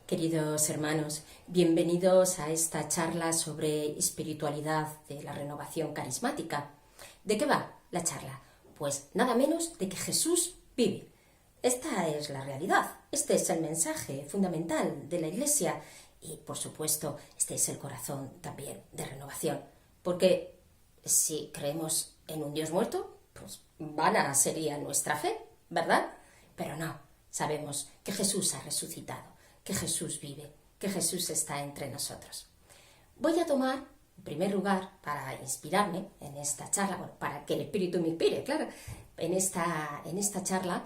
Queridos hermanos, bienvenidos a esta charla sobre espiritualidad de la renovación carismática. ¿De qué va la charla? Pues nada menos de que Jesús vive. Esta es la realidad, este es el mensaje fundamental de la Iglesia y, por supuesto, este es el corazón también de renovación. Porque si creemos en un Dios muerto, pues vana sería nuestra fe, ¿verdad? Pero no, sabemos que Jesús ha resucitado, que Jesús vive, que Jesús está entre nosotros. Voy a tomar, en primer lugar, para inspirarme en esta charla, bueno, para que el Espíritu me inspire, claro, en esta charla,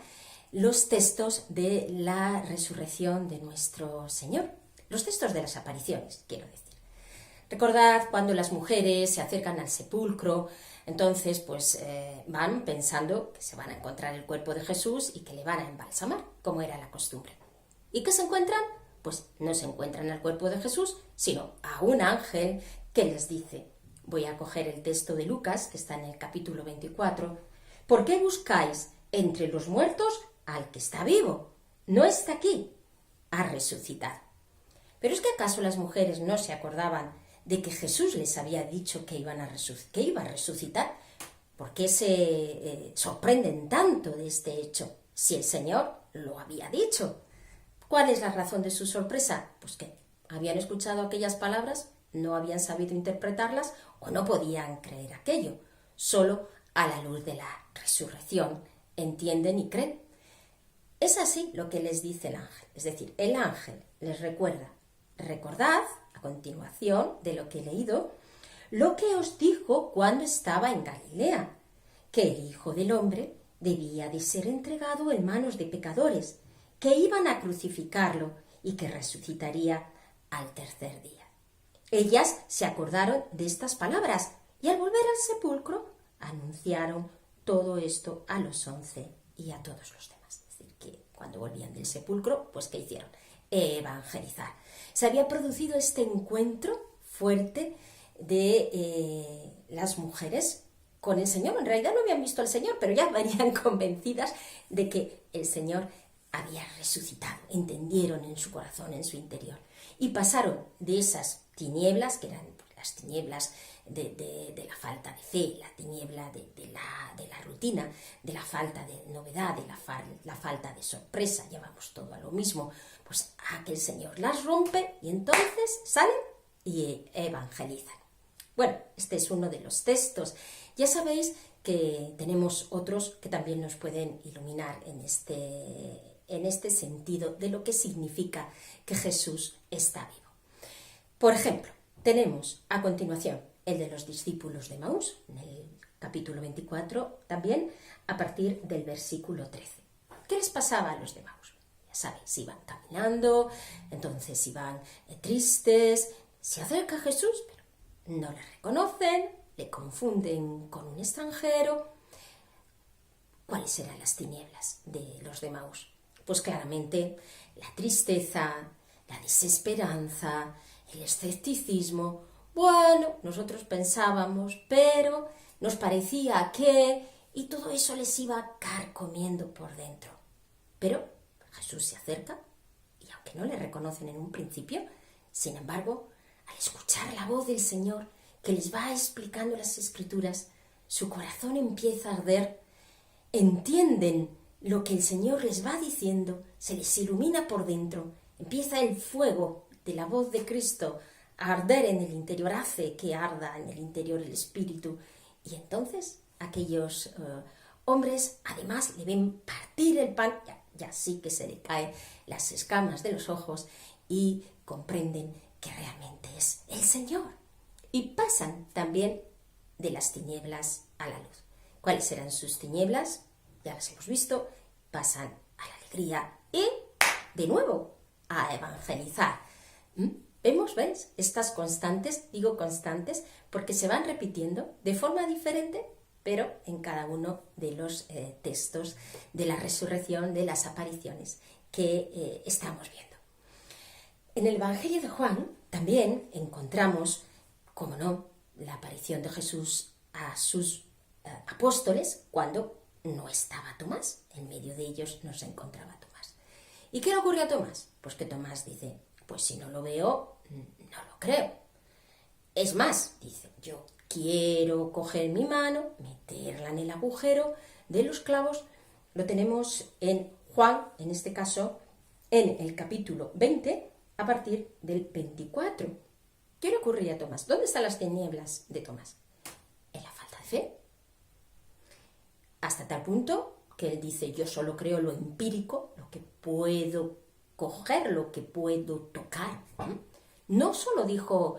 los textos de la resurrección de nuestro Señor, los textos de las apariciones, quiero decir. Recordad cuando las mujeres se acercan al sepulcro, entonces pues van pensando que se van a encontrar el cuerpo de Jesús y que le van a embalsamar, como era la costumbre. ¿Y qué se encuentran? Pues no se encuentran al cuerpo de Jesús, sino a un ángel que les dice, voy a coger el texto de Lucas, que está en el capítulo 24, ¿por qué buscáis entre los muertos al que está vivo? No está aquí, ha resucitado. ¿Pero es que acaso las mujeres no se acordaban de que Jesús les había dicho que iba a resucitar? ¿Por qué se sorprenden tanto de este hecho si el Señor lo había dicho? ¿Cuál es la razón de su sorpresa? Pues que habían escuchado aquellas palabras, no habían sabido interpretarlas o no podían creer aquello. Solo a la luz de la resurrección entienden y creen. Es así lo que les dice el ángel. Es decir, el ángel les recuerda, recordad, a continuación de lo que he leído, lo que os dijo cuando estaba en Galilea, que el Hijo del Hombre debía de ser entregado en manos de pecadores, que iban a crucificarlo y que resucitaría al tercer día. Ellas se acordaron de estas palabras y al volver al sepulcro anunciaron todo esto a los 11 y a todos los demás. Es decir, que cuando volvían del sepulcro, pues ¿qué hicieron? Evangelizar. Se había producido este encuentro fuerte de las mujeres con el Señor. En realidad no habían visto al Señor, pero ya venían convencidas de que el Señor había resucitado, entendieron en su corazón, en su interior, y pasaron de esas tinieblas, que eran las tinieblas de la falta de fe, la tiniebla de la rutina, de la falta de novedad, de la falta de sorpresa, llevamos todo a lo mismo, pues a que el Señor las rompe y entonces salen y evangelizan. Bueno, este es uno de los textos. Ya sabéis que tenemos otros que también nos pueden iluminar en este sentido de lo que significa que Jesús está vivo. Por ejemplo, tenemos a continuación el de los discípulos de Maús, en el capítulo 24, también a partir del versículo 13. ¿Qué les pasaba a los de Maús? Ya sabéis, iban caminando, entonces iban tristes, se acerca Jesús, pero no le reconocen, le confunden con un extranjero. ¿Cuáles eran las tinieblas de los de Maús? Pues claramente la tristeza, la desesperanza, el escepticismo. Bueno, nosotros pensábamos, pero nos parecía que... y todo eso les iba carcomiendo por dentro. Pero Jesús se acerca y aunque no le reconocen en un principio, sin embargo, al escuchar la voz del Señor que les va explicando las Escrituras, su corazón empieza a arder, entienden lo que el Señor les va diciendo, se les ilumina por dentro, empieza el fuego de la voz de Cristo a arder en el interior, hace que arda en el interior el Espíritu. Y entonces aquellos hombres además le ven partir el pan, ya sí que se le caen las escamas de los ojos y comprenden que realmente es el Señor. Y pasan también de las tinieblas a la luz. ¿Cuáles eran sus tinieblas? Ya las hemos visto, pasan a la alegría y, de nuevo, a evangelizar. ¿Vemos, veis? Estas constantes, digo constantes, porque se van repitiendo de forma diferente, pero en cada uno de los textos de la resurrección, de las apariciones que estamos viendo. En el Evangelio de Juan también encontramos, como no, la aparición de Jesús a sus apóstoles cuando no estaba Tomás, en medio de ellos no se encontraba Tomás. ¿Y qué le ocurrió a Tomás? Pues que Tomás dice, pues si no lo veo, no lo creo. Es más, dice, yo quiero coger mi mano, meterla en el agujero de los clavos. Lo tenemos en Juan, en este caso, en el capítulo 20, a partir del 24. ¿Qué le ocurría a Tomás? ¿Dónde están las tinieblas de Tomás? En la falta de fe. Hasta tal punto que él dice, yo solo creo lo empírico, lo que puedo coger, lo que puedo tocar. No solo dijo,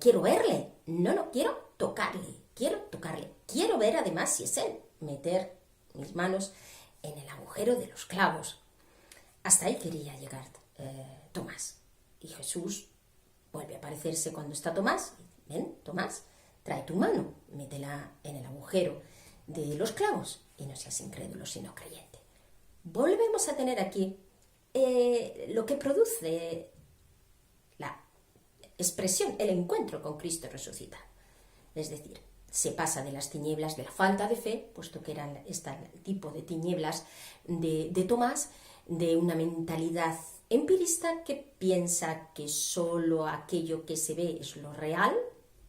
quiero verle, no, quiero tocarle, quiero ver además si es él, meter mis manos en el agujero de los clavos. Hasta ahí quería llegar Tomás. Y Jesús vuelve a aparecerse cuando está Tomás. Ven, Tomás, trae tu mano, métela en el agujero de los clavos y no seas incrédulo sino creyente. Volvemos a tener aquí lo que produce la expresión, el encuentro con Cristo resucitado. Es decir, se pasa de las tinieblas de la falta de fe, puesto que eran este tipo de tinieblas de Tomás, de una mentalidad empirista que piensa que solo aquello que se ve es lo real,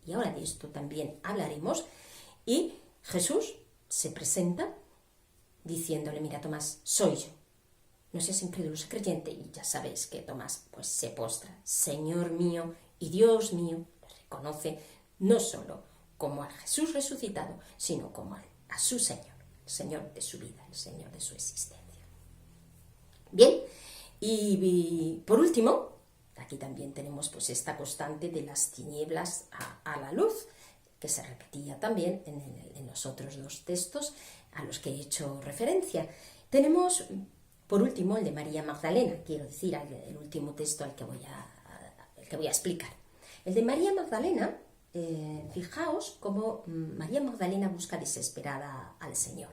y ahora de esto también hablaremos, y Jesús se presenta diciéndole, mira Tomás, soy yo, no seas incrédulo, sé creyente, y ya sabéis que Tomás pues se postra, Señor mío y Dios mío, le reconoce no solo como a Jesús resucitado, sino como a su Señor, el Señor de su vida, el Señor de su existencia. Bien, y por último, aquí también tenemos pues esta constante de las tinieblas a la luz, que se repetía también en los otros dos textos a los que he hecho referencia. Tenemos, por último, el de María Magdalena, quiero decir, el último texto al que voy a explicar. El de María Magdalena, fijaos cómo María Magdalena busca desesperada al Señor.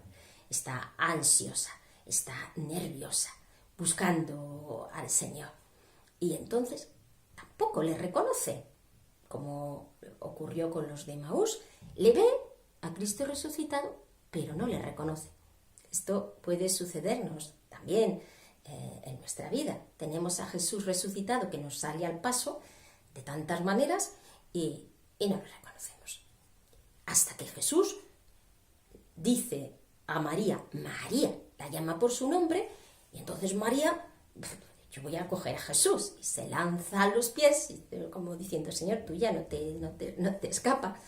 Está ansiosa, está nerviosa, buscando al Señor. Y entonces tampoco le reconoce, como ocurrió con los de Emaús. Le ve a Cristo resucitado, pero no le reconoce. Esto puede sucedernos también en nuestra vida. Tenemos a Jesús resucitado que nos sale al paso de tantas maneras y no lo reconocemos. Hasta que Jesús dice a María, la llama por su nombre, y entonces María, yo voy a coger a Jesús, y se lanza a los pies, como diciendo, Señor, tú ya no te escapa.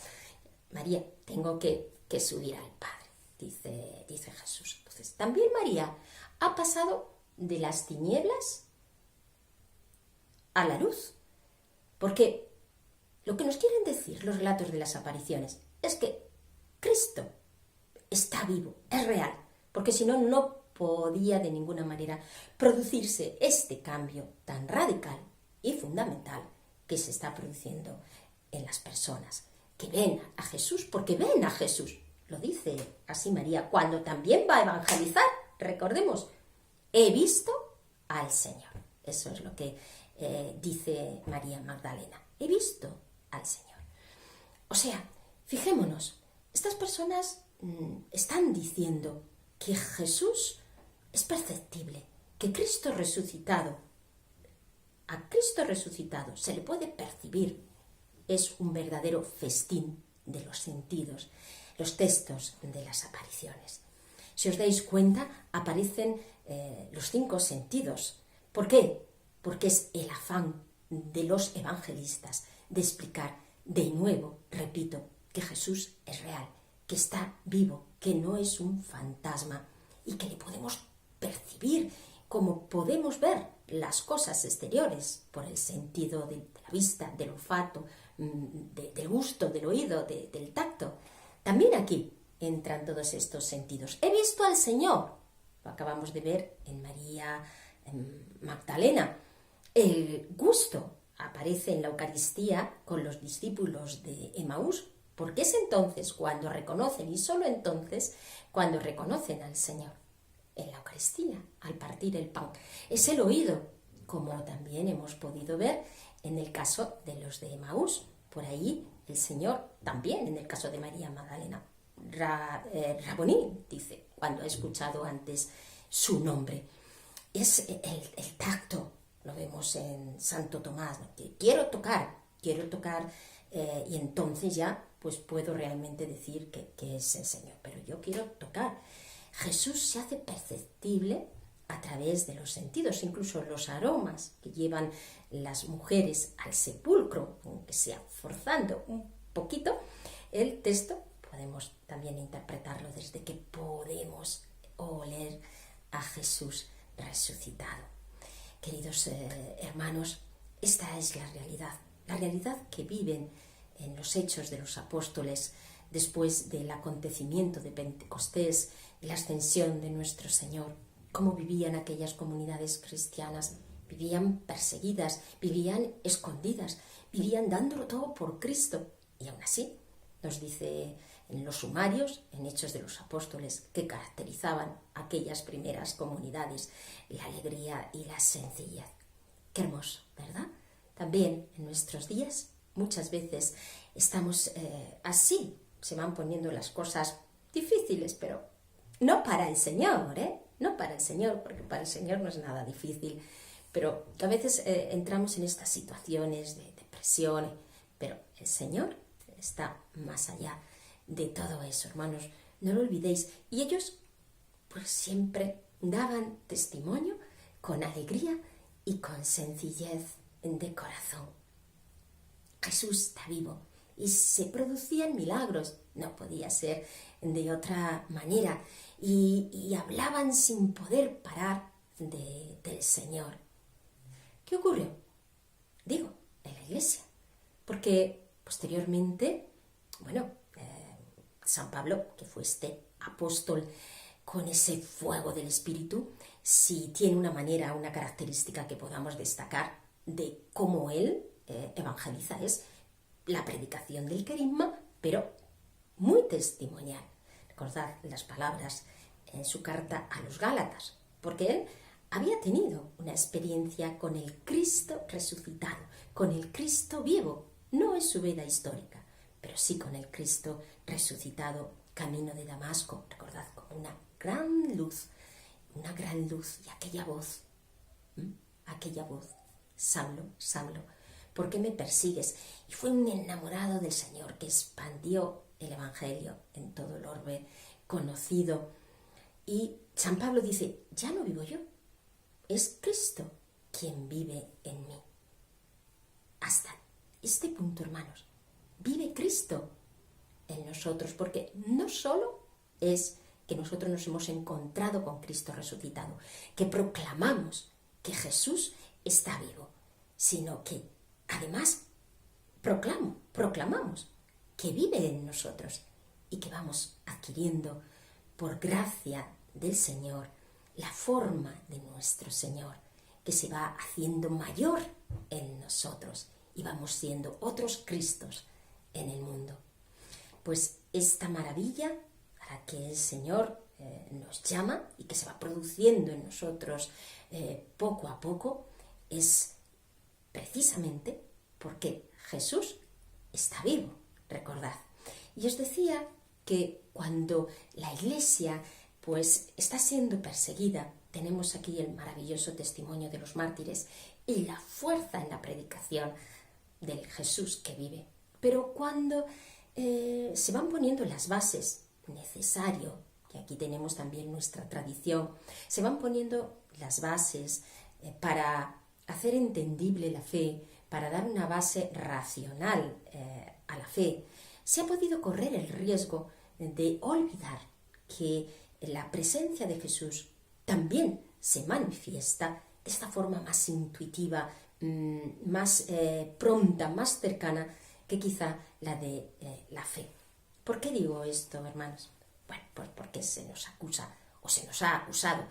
María, tengo que subir al Padre, dice Jesús. Entonces, también María ha pasado de las tinieblas a la luz, porque lo que nos quieren decir los relatos de las apariciones es que Cristo está vivo, es real, porque si no, no podía de ninguna manera producirse este cambio tan radical y fundamental que se está produciendo en las personas que ven a Jesús, porque ven a Jesús. Lo dice así María cuando también va a evangelizar. Recordemos, he visto al Señor. Eso es lo que dice María Magdalena. He visto al Señor. O sea, fijémonos, estas personas están diciendo que Jesús es perceptible, que Cristo resucitado, a Cristo resucitado se le puede percibir, es un verdadero festín de los sentidos, los textos de las apariciones. Si os dais cuenta, aparecen los 5 sentidos. ¿Por qué? Porque es el afán de los evangelistas de explicar de nuevo, repito, que Jesús es real, que está vivo, que no es un fantasma y que le podemos percibir como podemos ver las cosas exteriores por el sentido de la vista, del olfato, del gusto, del oído, del tacto. También aquí entran todos estos sentidos. He visto al Señor, lo acabamos de ver en María Magdalena. El gusto aparece en la Eucaristía con los discípulos de Emaús, porque es entonces cuando reconocen, y solo entonces, cuando reconocen al Señor. En la Eucaristía, al partir el pan. Es el oído, como también hemos podido ver en el caso de los de Emaús. Por ahí el Señor, también en el caso de María Magdalena, Raboní, dice, cuando ha escuchado antes su nombre. Es el tacto, lo vemos pensamos en Santo Tomás, ¿no? Que quiero tocar, y entonces ya pues puedo realmente decir que es el Señor, pero yo quiero tocar. Jesús se hace perceptible a través de los sentidos, incluso los aromas que llevan las mujeres al sepulcro, aunque sea forzando un poquito el texto, podemos también interpretarlo desde que podemos oler a Jesús resucitado. Queridos hermanos, esta es la realidad que viven en los hechos de los apóstoles después del acontecimiento de Pentecostés y la ascensión de nuestro Señor. Cómo vivían aquellas comunidades cristianas. Vivían perseguidas, vivían escondidas, vivían dándolo todo por Cristo. Y aún así, nos dice en los sumarios, en Hechos de los Apóstoles, que caracterizaban aquellas primeras comunidades, la alegría y la sencillez. Qué hermoso, ¿verdad? También en nuestros días muchas veces estamos así, se van poniendo las cosas difíciles, pero no para el Señor, no para el Señor, porque para el Señor no es nada difícil, pero a veces entramos en estas situaciones de depresión, pero el Señor está más allá de todo eso, hermanos, no lo olvidéis. Y ellos pues siempre daban testimonio con alegría y con sencillez de corazón. Jesús está vivo y se producían milagros, no podía ser de otra manera, y hablaban sin poder parar del Señor. ¿Qué ocurrió? Digo, en la iglesia, porque posteriormente, San Pablo, que fue este apóstol con ese fuego del Espíritu, si tiene una manera, una característica que podamos destacar de cómo él evangeliza, es la predicación del carisma, pero muy testimonial. Recordad las palabras en su carta a los Gálatas, porque él había tenido una experiencia con el Cristo resucitado, con el Cristo vivo, no en su vida histórica, pero sí con el Cristo resucitado, camino de Damasco, recordad, como una gran luz, y aquella voz, Saulo, Saulo, ¿por qué me persigues? Y fue un enamorado del Señor que expandió el Evangelio en todo el orbe conocido. Y San Pablo dice, ya no vivo yo, es Cristo quien vive en mí. Hasta este punto, hermanos, vive Cristo en nosotros, porque no solo es que nosotros nos hemos encontrado con Cristo resucitado, que proclamamos que Jesús está vivo, sino que además proclamamos que vive en nosotros y que vamos adquiriendo por gracia del Señor la forma de nuestro Señor, que se va haciendo mayor en nosotros y vamos siendo otros Cristos en el mundo. Pues esta maravilla a la que el Señor nos llama y que se va produciendo en nosotros poco a poco es precisamente porque Jesús está vivo, recordad. Y os decía que cuando la Iglesia pues está siendo perseguida, tenemos aquí el maravilloso testimonio de los mártires y la fuerza en la predicación del Jesús que vive. Pero cuando se van poniendo las bases necesarias, y aquí tenemos también nuestra tradición, se van poniendo las bases para hacer entendible la fe, para dar una base racional a la fe, se ha podido correr el riesgo de olvidar que la presencia de Jesús también se manifiesta de esta forma más intuitiva, más pronta, más cercana que quizá la de la fe. ¿Por qué digo esto, hermanos? Bueno, pues porque se nos acusa o se nos ha acusado.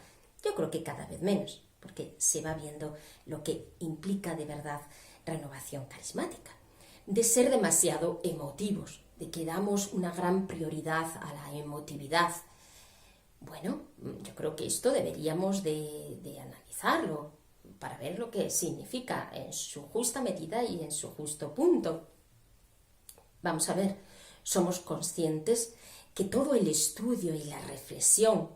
Yo creo que cada vez menos, porque se va viendo lo que implica de verdad renovación carismática, de ser demasiado emotivos, de que damos una gran prioridad a la emotividad. Bueno, yo creo que esto deberíamos de analizarlo para ver lo que significa en su justa medida y en su justo punto. Vamos a ver, somos conscientes que todo el estudio y la reflexión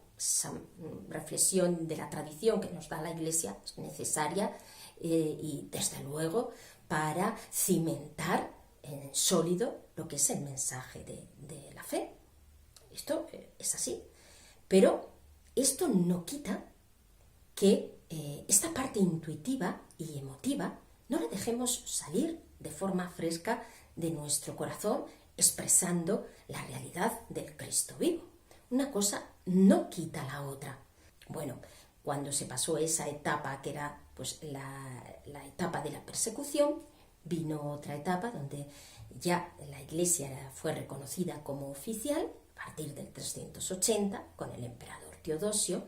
de la tradición que nos da la Iglesia es necesaria y desde luego para cimentar en sólido lo que es el mensaje de la fe. Esto es así. Pero esto no quita que esta parte intuitiva y emotiva no la dejemos salir de forma fresca de nuestro corazón, expresando la realidad del Cristo vivo. Una cosa no quita la otra. Bueno, cuando se pasó esa etapa que era pues la etapa de la persecución, vino otra etapa donde ya la Iglesia fue reconocida como oficial a partir del 380 con el emperador Teodosio,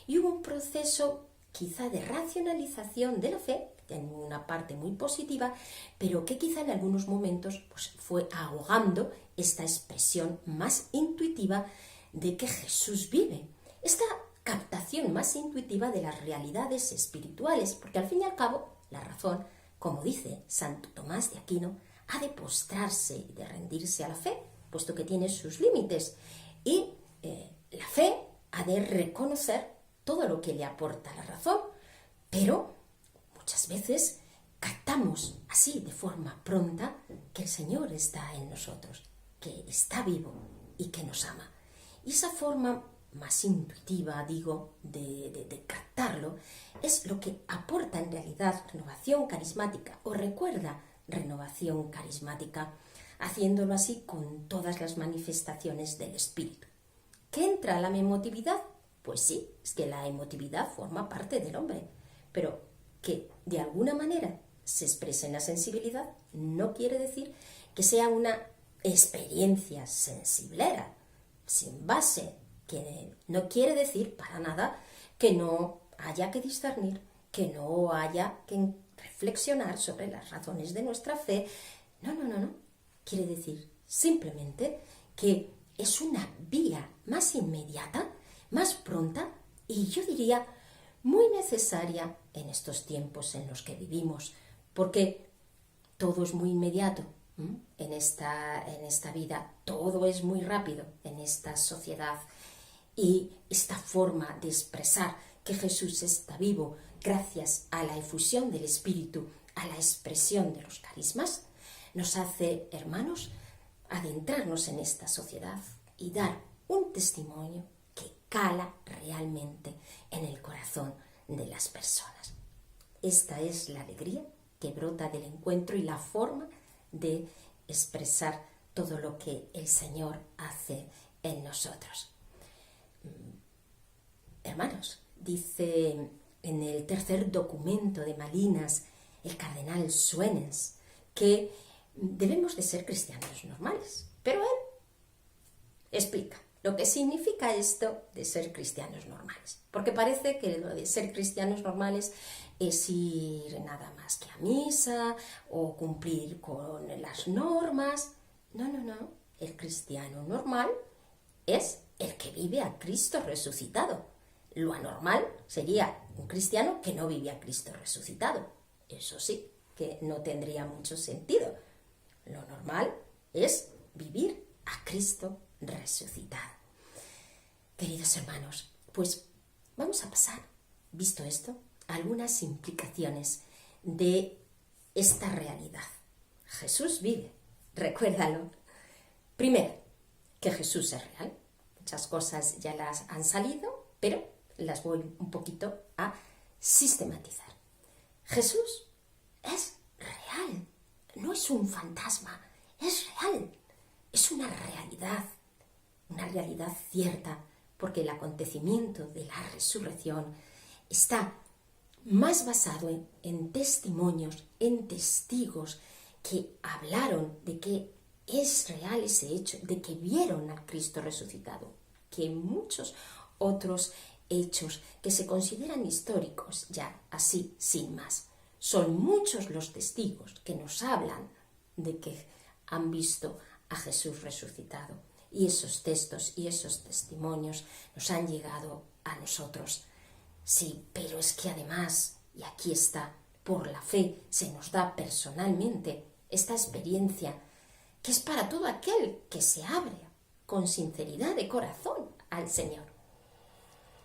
y hubo un proceso quizá de racionalización de la fe, en una parte muy positiva, pero que quizá en algunos momentos pues, fue ahogando esta expresión más intuitiva de que Jesús vive. Esta captación más intuitiva de las realidades espirituales, porque al fin y al cabo la razón, como dice Santo Tomás de Aquino, ha de postrarse y de rendirse a la fe, puesto que tiene sus límites, y la fe ha de reconocer todo lo que le aporta la razón, pero muchas veces captamos así de forma pronta que el Señor está en nosotros, que está vivo y que nos ama. Y esa forma más intuitiva, digo, de captarlo, es lo que aporta en realidad renovación carismática, o recuerda renovación carismática, haciéndolo así con todas las manifestaciones del Espíritu. ¿Qué entra la emotividad? Pues sí, es que la emotividad forma parte del hombre, pero que de alguna manera se exprese en la sensibilidad no quiere decir que sea una experiencia sensiblera, sin base, que no quiere decir para nada que no haya que discernir, que no haya que reflexionar sobre las razones de nuestra fe. No. Quiere decir simplemente que es una vía más inmediata, más pronta y yo diría muy necesaria en estos tiempos en los que vivimos, porque todo es muy inmediato en esta vida, todo es muy rápido en esta sociedad, y esta forma de expresar que Jesús está vivo gracias a la efusión del Espíritu, a la expresión de los carismas, nos hace, hermanos, adentrarnos en esta sociedad y dar un testimonio que cala realmente en el corazón de las personas. Esta es la alegría que brota del encuentro y la forma de expresar todo lo que el Señor hace en nosotros. Hermanos, dice en el tercer documento de Malinas el cardenal Suenens que debemos de ser cristianos normales, pero él explica lo que significa esto de ser cristianos normales, porque parece que lo de ser cristianos normales es ir nada más que a misa o cumplir con las normas. No, el cristiano normal es el que vive a Cristo resucitado. Lo anormal sería un cristiano que no vive a Cristo resucitado. Eso sí, que no tendría mucho sentido. Lo normal es vivir a Cristo resucitado. Queridos hermanos, pues vamos a pasar, visto esto, a algunas implicaciones de esta realidad. Jesús vive, recuérdalo. Primero, que Jesús es real. Muchas cosas ya las han salido, pero las voy un poquito a sistematizar. Jesús es real, no es un fantasma, es real, es una realidad cierta, porque el acontecimiento de la resurrección está más basado en testimonios, en testigos que hablaron de que es real ese hecho, de que vieron a Cristo resucitado, que muchos otros hechos que se consideran históricos, ya así, sin más. Son muchos los testigos que nos hablan de que han visto a Jesús resucitado. Y esos textos y esos testimonios nos han llegado a nosotros. Sí, pero es que además, y aquí está, por la fe se nos da personalmente esta experiencia que es para todo aquel que se abre con sinceridad de corazón al Señor.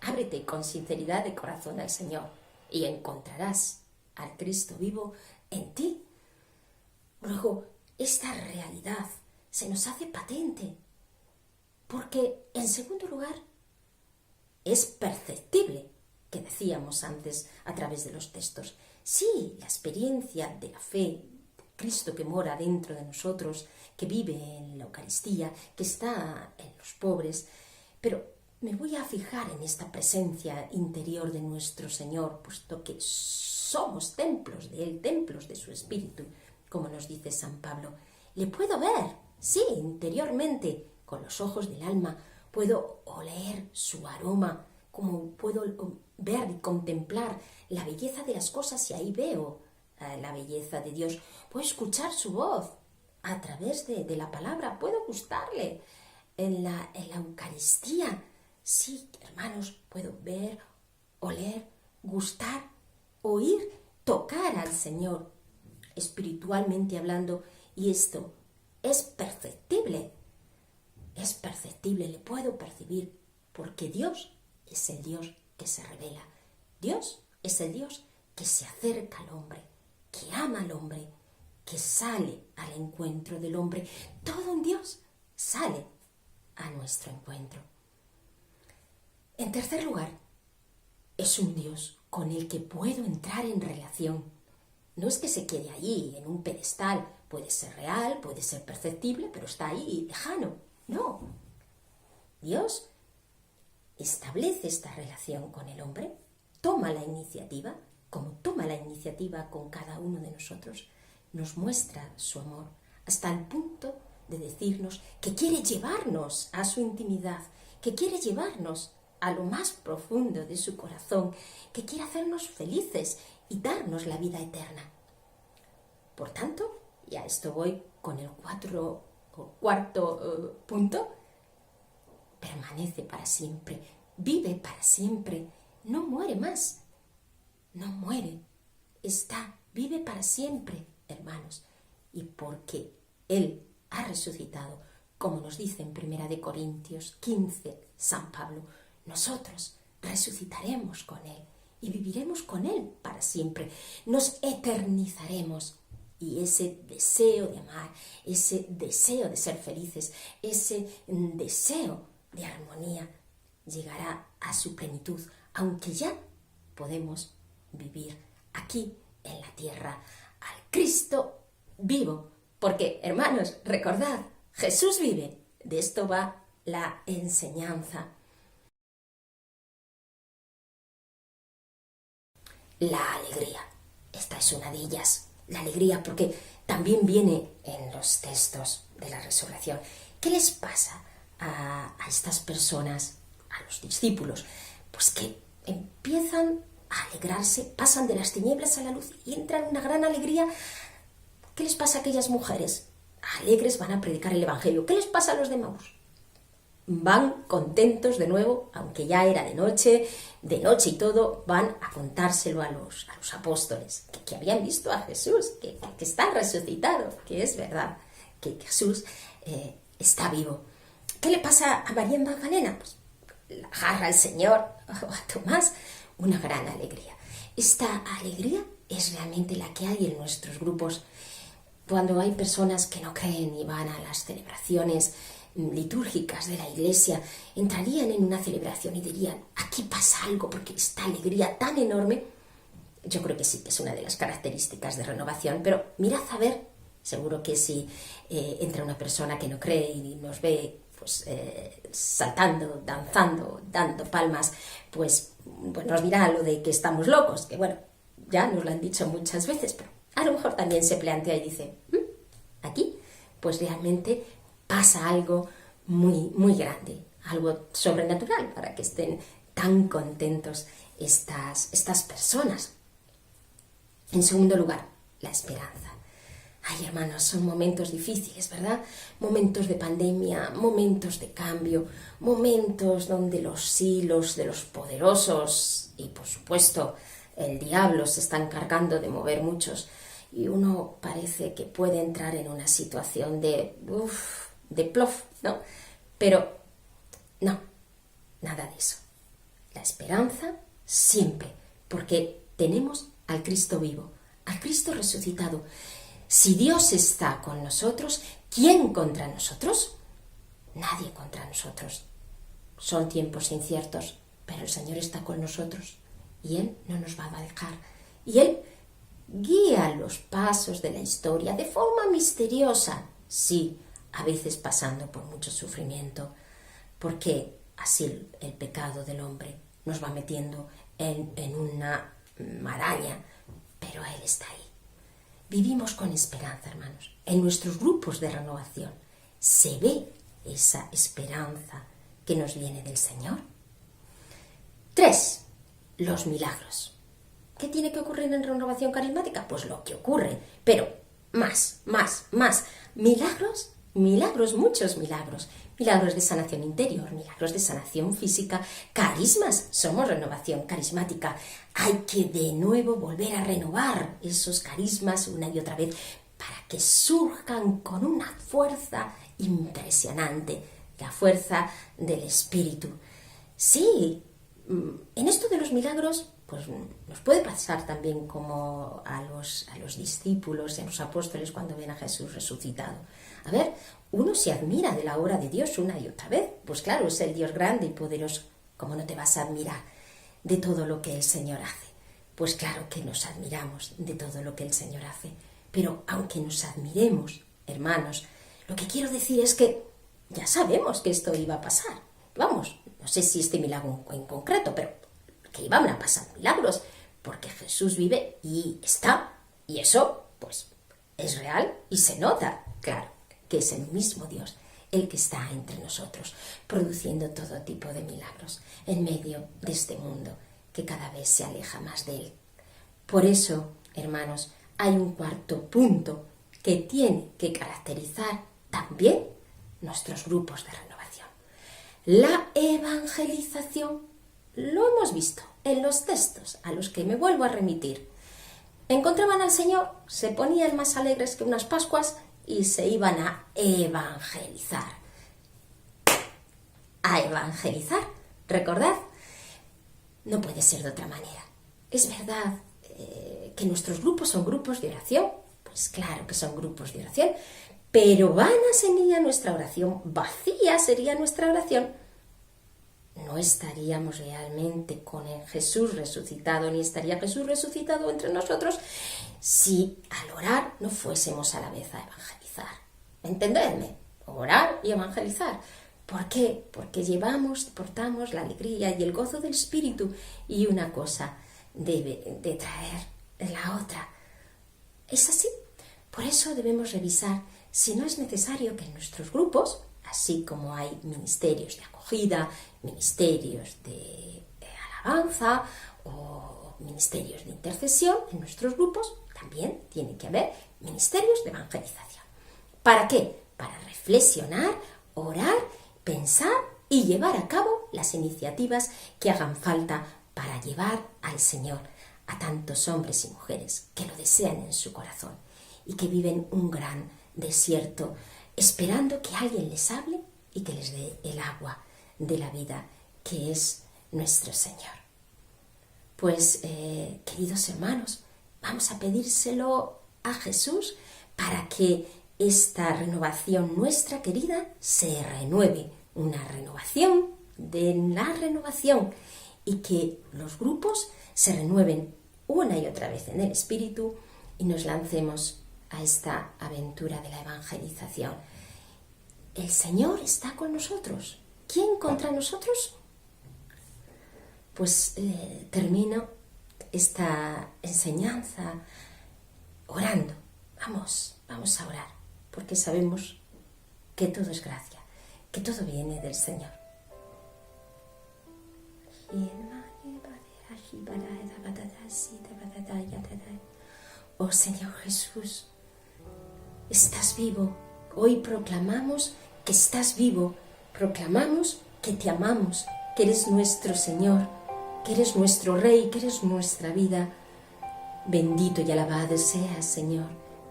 Ábrete con sinceridad de corazón al Señor y encontrarás al Cristo vivo en ti. Luego, esta realidad se nos hace patente, porque, en segundo lugar, es perceptible, que decíamos antes a través de los textos. Sí, la experiencia de la fe, de Cristo que mora dentro de nosotros, que vive en la Eucaristía, que está en los pobres, pero me voy a fijar en esta presencia interior de nuestro Señor, puesto que somos templos de Él, templos de su Espíritu, como nos dice San Pablo. Le puedo ver, sí, interiormente, con los ojos del alma, puedo oler su aroma, como puedo ver y contemplar la belleza de las cosas, y ahí veo la belleza de Dios. Puedo escuchar su voz a través de la palabra, puedo gustarle en la Eucaristía. Sí, hermanos, puedo ver, oler, gustar, oír, tocar al Señor, espiritualmente hablando, y esto es perceptible, le puedo percibir, porque Dios es el Dios que se revela. Dios es el Dios que se acerca al hombre, que ama al hombre, que sale al encuentro del hombre. Todo un Dios sale a nuestro encuentro. En tercer lugar, es un Dios con el que puedo entrar en relación. No es que se quede allí, en un pedestal. Puede ser real, puede ser perceptible, pero está ahí, lejano. No. Dios establece esta relación con el hombre, toma la iniciativa, como toma la iniciativa con cada uno de nosotros, nos muestra su amor, hasta el punto de decirnos que quiere llevarnos a su intimidad, que quiere llevarnos a lo más profundo de su corazón, que quiere hacernos felices y darnos la vida eterna. Por tanto, y a esto voy con el cuarto punto, permanece para siempre, vive para siempre, no muere más, no muere, vive para siempre, hermanos, y porque Él ha resucitado, como nos dice en 1 Corintios 15, San Pablo, nosotros resucitaremos con Él y viviremos con Él para siempre, nos eternizaremos. Y ese deseo de amar, ese deseo de ser felices, ese deseo de armonía llegará a su plenitud, aunque ya podemos vivir aquí en la tierra al Cristo vivo. Porque, hermanos, recordad, Jesús vive. De esto va la enseñanza. La alegría. Esta es una de ellas. La alegría, porque también viene en los textos de la resurrección. ¿Qué les pasa a estas personas, a los discípulos? Pues que empiezan a alegrarse, pasan de las tinieblas a la luz y entran en una gran alegría. ¿Qué les pasa a aquellas mujeres? Alegres van a predicar el Evangelio. ¿Qué les pasa a los de Maús? Van contentos de nuevo, aunque ya era de noche y todo, van a contárselo a los apóstoles, que habían visto a Jesús, que está resucitado, que es verdad, que Jesús está vivo. ¿Qué le pasa a María Magdalena? Pues la agarra al Señor, o a Tomás, una gran alegría. Esta alegría es realmente la que hay en nuestros grupos, cuando hay personas que no creen y van a las celebraciones litúrgicas de la Iglesia, entrarían en una celebración y dirían, aquí pasa algo, porque esta alegría tan enorme. Yo creo que sí, que es una de las características de renovación, pero mirad a ver, seguro que si entra una persona que no cree y nos ve pues saltando, danzando, dando palmas, pues nos dirá lo de que estamos locos, que bueno, ya nos lo han dicho muchas veces, pero a lo mejor también se plantea y dice, aquí pues realmente pasa algo muy, muy grande, algo sobrenatural, para que estén tan contentos estas personas. En segundo lugar, la esperanza. Ay, hermanos, son momentos difíciles, ¿verdad? Momentos de pandemia, momentos de cambio, momentos donde los hilos de los poderosos y, por supuesto, el diablo se está encargando de mover muchos, y uno parece que puede entrar en una situación de plof, ¿no? Pero no, nada de eso. La esperanza siempre, porque tenemos al Cristo vivo, al Cristo resucitado. Si Dios está con nosotros, ¿quién contra nosotros? Nadie contra nosotros. Son tiempos inciertos, pero el Señor está con nosotros y Él no nos va a dejar. Y Él guía los pasos de la historia de forma misteriosa, sí, a veces pasando por mucho sufrimiento, porque así el pecado del hombre nos va metiendo en una maraña, pero Él está ahí. Vivimos con esperanza, hermanos. En nuestros grupos de renovación se ve esa esperanza que nos viene del Señor. 3. Los milagros. ¿Qué tiene que ocurrir en renovación carismática? Pues lo que ocurre, pero más. Milagros, muchos milagros. Milagros de sanación interior, milagros de sanación física, carismas. Somos renovación carismática. Hay que de nuevo volver a renovar esos carismas una y otra vez para que surjan con una fuerza impresionante, la fuerza del Espíritu. Sí, en esto de los milagros, pues nos puede pasar también como a los discípulos y a los apóstoles cuando ven a Jesús resucitado. A ver, uno se admira de la obra de Dios una y otra vez. Pues claro, es el Dios grande y poderoso. ¿Cómo no te vas a admirar de todo lo que el Señor hace? Pues claro que nos admiramos de todo lo que el Señor hace. Pero aunque nos admiremos, hermanos, lo que quiero decir es que ya sabemos que esto iba a pasar. Vamos, no sé si este milagro en concreto, pero que iban a pasar milagros, porque Jesús vive y está, y eso, pues, es real y se nota, claro, que es el mismo Dios el que está entre nosotros, produciendo todo tipo de milagros en medio de este mundo que cada vez se aleja más de Él. Por eso, hermanos, hay un cuarto punto que tiene que caracterizar también nuestros grupos de renovación. La evangelización. Lo hemos visto en los textos a los que me vuelvo a remitir. Encontraban al Señor, se ponían más alegres que unas Pascuas y se iban a evangelizar. A evangelizar, recordad, no puede ser de otra manera. Es verdad que nuestros grupos son grupos de oración, pues claro que son grupos de oración, pero vana sería nuestra oración, vacía sería nuestra oración. No estaríamos realmente con el Jesús resucitado, ni estaría Jesús resucitado entre nosotros si al orar no fuésemos a la vez a evangelizar. ¿Entendedme? Orar y evangelizar. ¿Por qué? Porque portamos la alegría y el gozo del Espíritu y una cosa debe de traer la otra. ¿Es así? Por eso debemos revisar si no es necesario que en nuestros grupos, así como hay ministerios de acogida, ministerios de alabanza o ministerios de intercesión, en nuestros grupos también tiene que haber ministerios de evangelización. ¿Para qué? Para reflexionar, orar, pensar y llevar a cabo las iniciativas que hagan falta para llevar al Señor a tantos hombres y mujeres que lo desean en su corazón y que viven un gran desierto esperando que alguien les hable y que les dé el agua de la vida que es nuestro Señor. Pues, queridos hermanos, vamos a pedírselo a Jesús para que esta renovación nuestra querida se renueve, una renovación de la renovación y que los grupos se renueven una y otra vez en el Espíritu y nos lancemos a esta aventura de la evangelización. El Señor está con nosotros. ¿Quién contra nosotros? Pues termino esta enseñanza orando. Vamos a orar, porque sabemos que todo es gracia, que todo viene del Señor. Oh Señor Jesús, estás vivo. Hoy proclamamos que estás vivo. Proclamamos que te amamos, que eres nuestro Señor, que eres nuestro Rey, que eres nuestra vida. Bendito y alabado seas, Señor.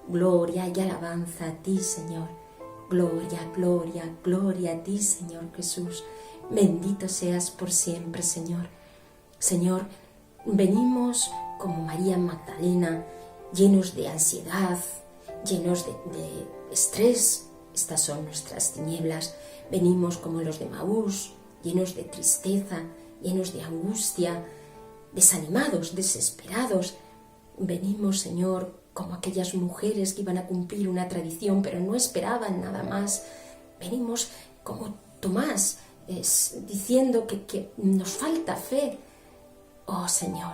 Gloria y alabanza a ti, Señor. Gloria, gloria, gloria a ti, Señor Jesús. Bendito seas por siempre, Señor. Señor, venimos como María Magdalena, llenos de ansiedad, llenos de estrés. Estas son nuestras tinieblas. Venimos como los de Maús, llenos de tristeza, llenos de angustia, desanimados, desesperados. Venimos, Señor, como aquellas mujeres que iban a cumplir una tradición, pero no esperaban nada más. Venimos como Tomás, diciendo que nos falta fe. Oh, Señor,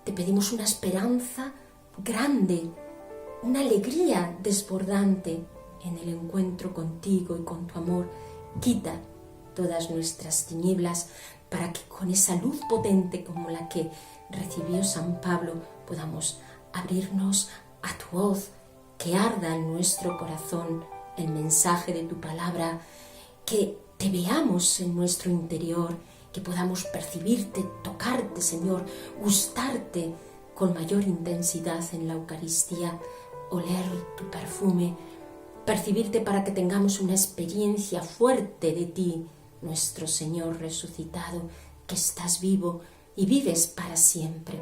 te pedimos una esperanza grande, una alegría desbordante en el encuentro contigo y con tu amor. Quita todas nuestras tinieblas para que con esa luz potente como la que recibió San Pablo podamos abrirnos a tu voz, que arda en nuestro corazón el mensaje de tu palabra, que te veamos en nuestro interior, que podamos percibirte, tocarte, Señor, gustarte con mayor intensidad en la Eucaristía, oler tu perfume, percibirte para que tengamos una experiencia fuerte de ti, nuestro Señor resucitado, que estás vivo y vives para siempre.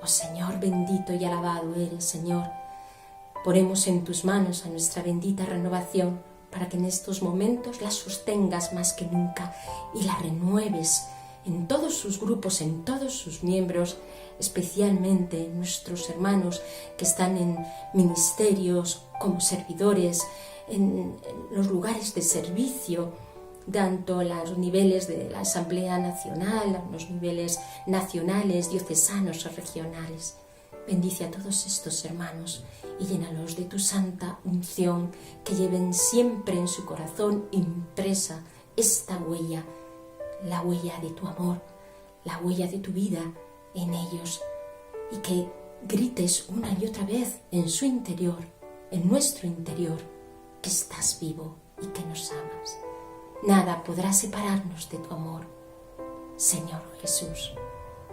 Oh Señor, bendito y alabado eres, Señor. Ponemos en tus manos a nuestra bendita renovación para que en estos momentos la sostengas más que nunca y la renueves en todos sus grupos, en todos sus miembros, especialmente nuestros hermanos que están en ministerios como servidores, en los lugares de servicio, tanto a los niveles de la Asamblea Nacional, a los niveles nacionales, diocesanos o regionales. Bendice a todos estos hermanos y llénalos de tu santa unción, que lleven siempre en su corazón impresa esta huella, la huella de tu amor, la huella de tu vida en ellos, y que grites una y otra vez en su interior, en nuestro interior, que estás vivo y que nos amas. Nada podrá separarnos de tu amor. Señor Jesús,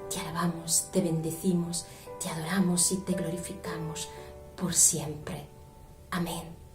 te alabamos, te bendecimos, te adoramos y te glorificamos por siempre. Amén.